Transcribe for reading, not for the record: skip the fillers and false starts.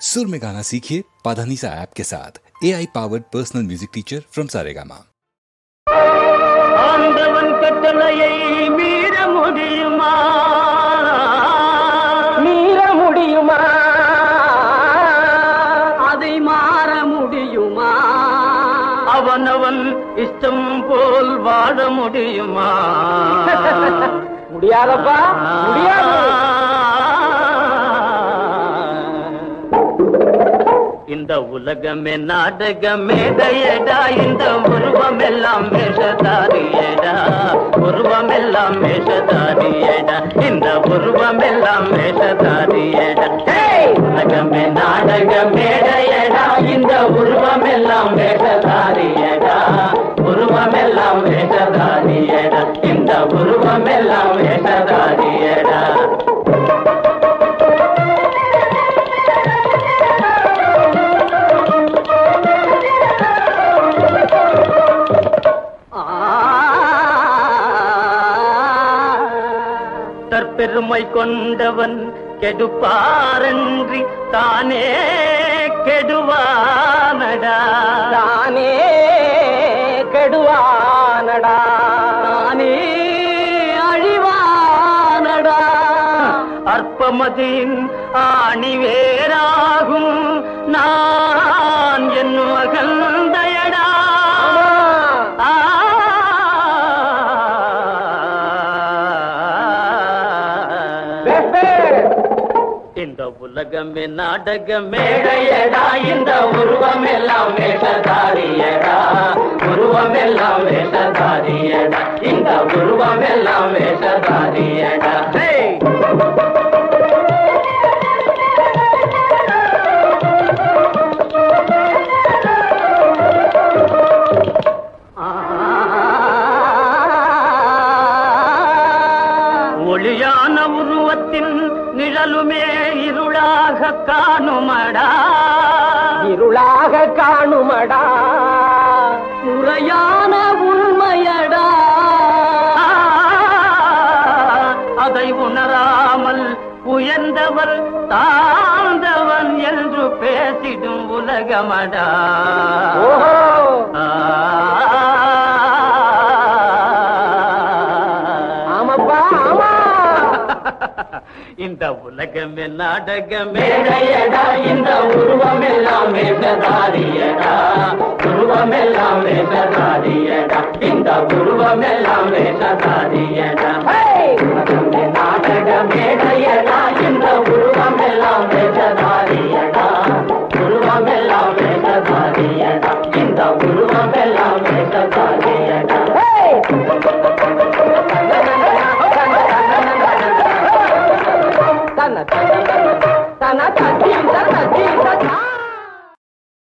सुर में गाना सीखिए पाधानीसा ऐप के साथ। AI powered personal music teacher from Saregama. ஆண்டவன் கட்டளையை மீற முடியுமா? மீற முடியுமா? அதை மாற முடியுமா? அவனவன் இஷ்டம் போல் வாழ முடியுமா? முடியாதப்பா, முடியாது. இந்த உலகமே நாடகமே தயடா, இந்த உருவம் எல்லாம் வேஷதாரியடா, உருவம் எல்லாம் வேஷதாரியடா, இந்த உருவம் எல்லாம் வேஷதாரியடா. உலகமே நாடகமே தயடா, இந்த உருவம் எல்லாம் வேஷதாரியடா, உருவம் எல்லாம் வேஷதாரியடா, இந்த உருவம் எல்லாம் வேஷதாரியடா. பெருமை கொண்டவன் கெடுப்பாரன்றி தானே கெடுவானடா, தானே கெடுவானடா, தானே அழிவானடா. அற்பமதின் ஆணிவேராகும் நான் என்னும் அகந்தையடா. இந்த உலகமே நாடகமேடையடா, இந்த உருவம் எல்லாம் வேஷதாரியடா, உருவம் எல்லாம் வேஷதாரியடா, இந்த உருவம் எல்லாம் வேஷதாரியடா. ஒளியான உருவத்தின் நிழலுமே இருளாக காணுமடா, இருளாக காணுமடா, முறையான உண்மையடா. அதை உணராமல் உயர்ந்தவர் தாழ்ந்தவன் என்று பேசிடும் உலகமடா. இந்த உலகமே நாடகமேடையடா, இந்த உருவம் எல்லாம் வேஷதாரியடா, உருவம் எல்லாம் வேஷதாரியடா, இந்த உருவம் எல்லாம் வேஷதாரியடா. உலகமே நாடகமேடையடா, இந்த உருவம் எல்லாம் வேஷதாரியடா, உருவம் எல்லாம் வேஷதாரியடா, இந்த உருவம் எல்லாம் வேஷதாரியடா. Tana, tana, tana, tana, tana, tana, tana, tana, tana.